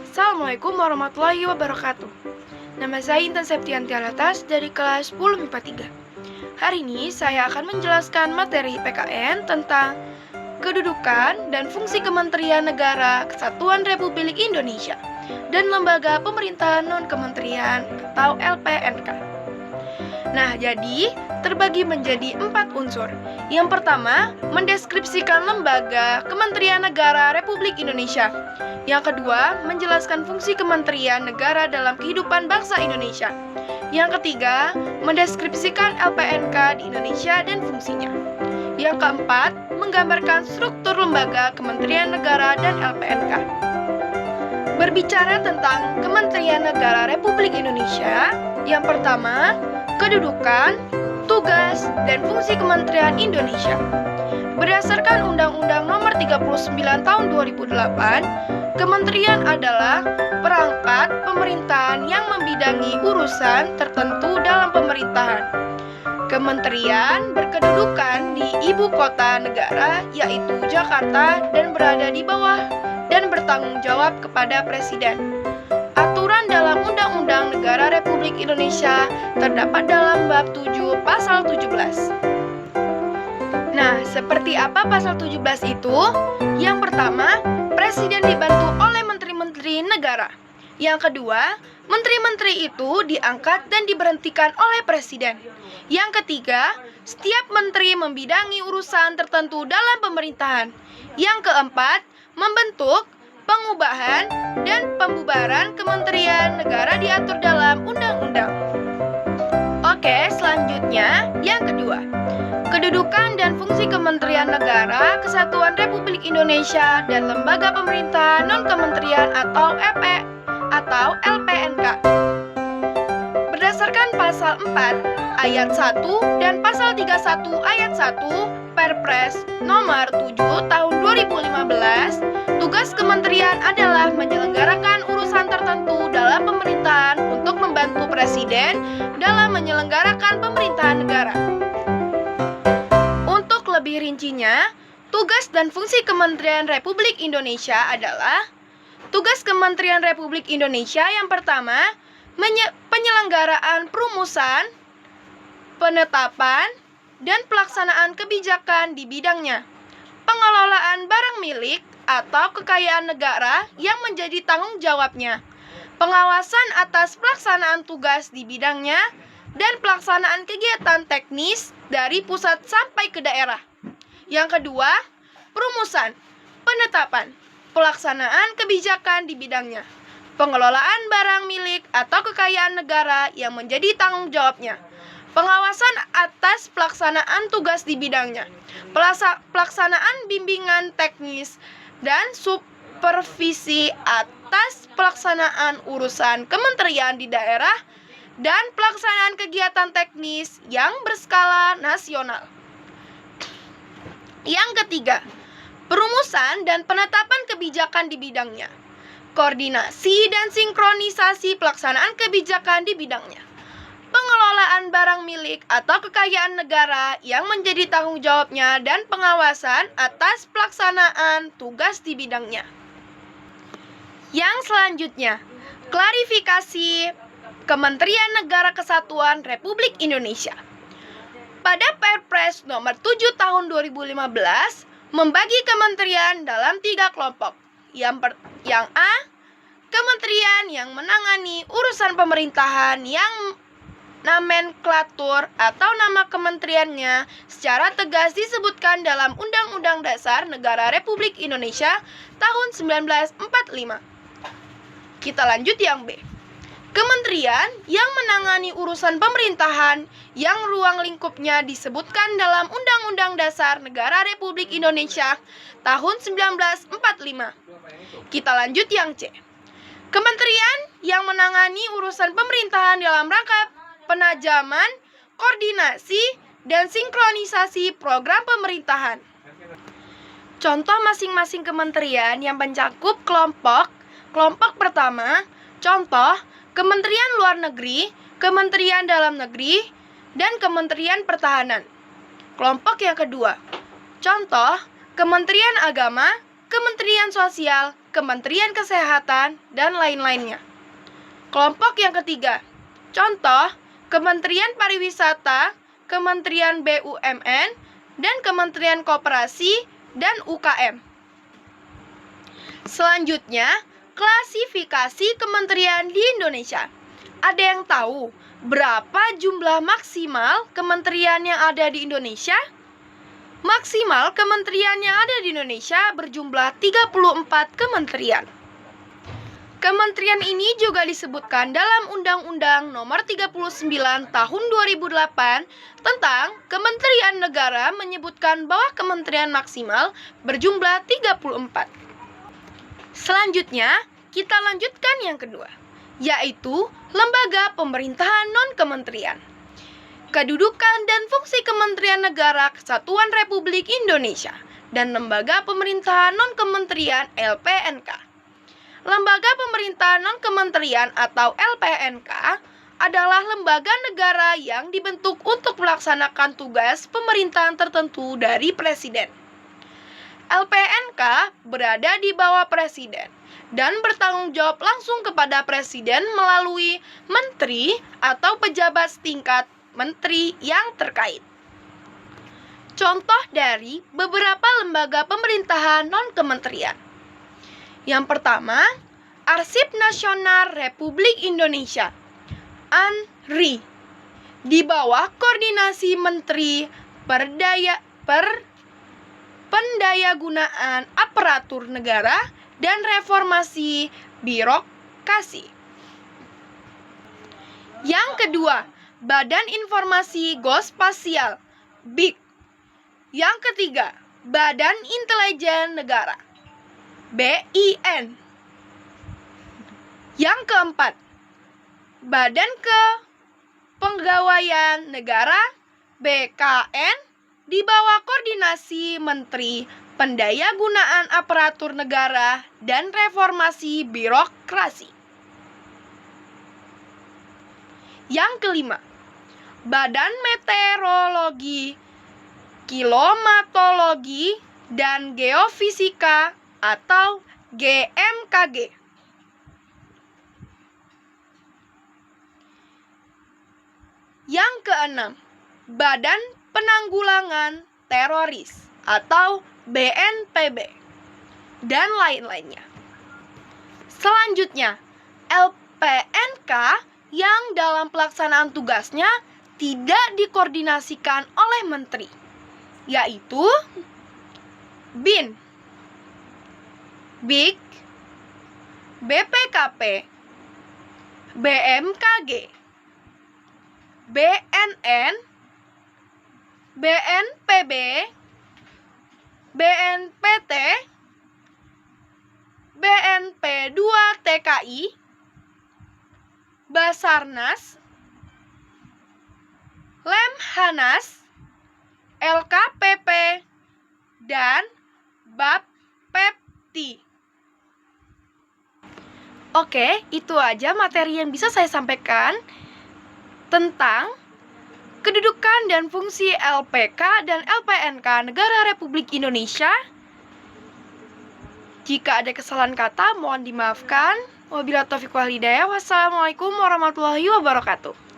Assalamualaikum warahmatullahi wabarakatuh. Nama saya Intan Septianti Alatas dari kelas 10 MIPA 3. Hari ini saya akan menjelaskan materi PKN tentang kedudukan dan fungsi Kementerian Negara Kesatuan Republik Indonesia dan Lembaga Pemerintahan Non-Kementerian atau LPNK. Nah, jadi terbagi menjadi 4 unsur. Yang pertama, mendeskripsikan lembaga Kementerian Negara Republik Indonesia. Yang kedua, menjelaskan fungsi Kementerian Negara dalam kehidupan bangsa Indonesia. Yang ketiga, mendeskripsikan LPNK di Indonesia dan fungsinya. Yang keempat, menggambarkan struktur lembaga Kementerian Negara dan LPNK. Berbicara tentang Kementerian Negara Republik Indonesia, yang pertama, kedudukan, tugas, dan fungsi Kementerian Indonesia. Berdasarkan Undang-Undang Nomor 39 Tahun 2008, kementerian adalah perangkat pemerintahan yang membidangi urusan tertentu dalam pemerintahan. Kementerian berkedudukan di ibu kota negara, yaitu Jakarta, dan berada di bawah dan bertanggung jawab kepada Presiden. Aturan dalam Undang-Undang Negara Republik Indonesia terdapat dalam bab 7 pasal 17. Nah, seperti apa pasal 17 itu? Yang pertama, Presiden dibantu oleh menteri-menteri negara. Yang kedua, menteri-menteri itu diangkat dan diberhentikan oleh Presiden. Yang ketiga, setiap menteri membidangi urusan tertentu dalam pemerintahan. Yang keempat, membentuk, pengubahan, dan pembubaran kementerian negara diatur dalam undang-undang. Oke, selanjutnya yang kedua, kedudukan dan fungsi Kementerian Negara Kesatuan Republik Indonesia dan Lembaga Pemerintahan Non-Kementerian atau LPNK. Berdasarkan pasal 4 ayat 1 dan pasal 31 ayat 1 Perpres nomor 7 tahun 2015, tugas kementerian adalah menyelenggarakan urusan tertentu dalam pemerintahan untuk membantu Presiden dalam menyelenggarakan pemerintahan negara. Untuk lebih rincinya, tugas dan fungsi Kementerian Republik Indonesia adalah: tugas Kementerian Republik Indonesia yang pertama, penyelenggaraan perumusan, penetapan, dan pelaksanaan kebijakan di bidangnya. Pengelolaan barang milik atau kekayaan negara yang menjadi tanggung jawabnya. Pengawasan atas pelaksanaan tugas di bidangnya dan pelaksanaan kegiatan teknis dari pusat sampai ke daerah. Yang kedua, perumusan, penetapan, pelaksanaan kebijakan di bidangnya. Pengelolaan barang milik atau kekayaan negara yang menjadi tanggung jawabnya. Pengawasan atas pelaksanaan tugas di bidangnya, pelaksanaan bimbingan teknis, dan supervisi atas pelaksanaan urusan kementerian di daerah, dan pelaksanaan kegiatan teknis yang berskala nasional. Yang ketiga, perumusan dan penetapan kebijakan di bidangnya, koordinasi dan sinkronisasi pelaksanaan kebijakan di bidangnya. Pengelolaan barang milik atau kekayaan negara yang menjadi tanggung jawabnya dan pengawasan atas pelaksanaan tugas di bidangnya. Yang selanjutnya, klarifikasi Kementerian Negara Kesatuan Republik Indonesia. Pada Perpres nomor 7 tahun 2015, membagi kementerian dalam 3 kelompok. Yang A, kementerian yang menangani urusan pemerintahan yang nomenklatur atau nama kementeriannya secara tegas disebutkan dalam Undang-Undang Dasar Negara Republik Indonesia tahun 1945. Kita lanjut yang B. Kementerian yang menangani urusan pemerintahan yang ruang lingkupnya disebutkan dalam Undang-Undang Dasar Negara Republik Indonesia tahun 1945. Kita lanjut yang C. Kementerian yang menangani urusan pemerintahan dalam rangka penajaman, koordinasi, dan sinkronisasi program pemerintahan. Contoh masing-masing kementerian yang mencakup kelompok pertama, contoh Kementerian Luar Negeri, Kementerian Dalam Negeri, dan Kementerian Pertahanan. Kelompok yang kedua, contoh Kementerian Agama, Kementerian Sosial, Kementerian Kesehatan, dan lain-lainnya. Kelompok yang ketiga, contoh Kementerian Pariwisata, Kementerian BUMN, dan Kementerian Koperasi dan UKM. Selanjutnya, klasifikasi kementerian di Indonesia. Ada yang tahu berapa jumlah maksimal kementerian yang ada di Indonesia? Maksimal kementerian yang ada di Indonesia berjumlah 34 kementerian. Kementerian ini juga disebutkan dalam Undang-Undang Nomor 39 Tahun 2008 tentang Kementerian Negara, menyebutkan bahwa kementerian maksimal berjumlah 34. Selanjutnya, kita lanjutkan yang kedua, yaitu lembaga pemerintahan non-kementerian. Kedudukan dan fungsi Kementerian Negara Kesatuan Republik Indonesia dan lembaga pemerintahan non-kementerian LPNK. Lembaga pemerintahan non-kementerian atau LPNK adalah lembaga negara yang dibentuk untuk melaksanakan tugas pemerintahan tertentu dari Presiden. LPNK berada di bawah Presiden dan bertanggung jawab langsung kepada Presiden melalui menteri atau pejabat setingkat menteri yang terkait. Contoh dari beberapa lembaga pemerintahan non-kementerian. Yang pertama, Arsip Nasional Republik Indonesia, ANRI, di bawah koordinasi Menteri Pendayagunaan Aparatur Negara dan Reformasi Birokrasi. Yang kedua, Badan Informasi Geospasial, BIG. Yang ketiga, Badan Intelijen Negara, BIN. Yang keempat, Badan Kepegawaian Negara, BKN, di bawah koordinasi Menteri Pendayagunaan Aparatur Negara dan Reformasi Birokrasi. Yang kelima, Badan Meteorologi, Klimatologi, dan Geofisika atau GMKG. Yang keenam, Badan Penanggulangan Teroris atau BNPB, dan lain-lainnya. Selanjutnya, LPNK yang dalam pelaksanaan tugasnya tidak dikoordinasikan oleh menteri, yaitu BIN, BIG, BPKP, BMKG, BNN, BNPB, BNPT, BNP2TKI, Basarnas, Lemhanas, LKPP, dan Bapepti. Oke, itu aja materi yang bisa saya sampaikan tentang kedudukan dan fungsi LPK dan LPNK Negara Republik Indonesia. Jika ada kesalahan kata, mohon dimaafkan. Wabillahi taufiq wal hidayah. Wassalamualaikum warahmatullahi wabarakatuh.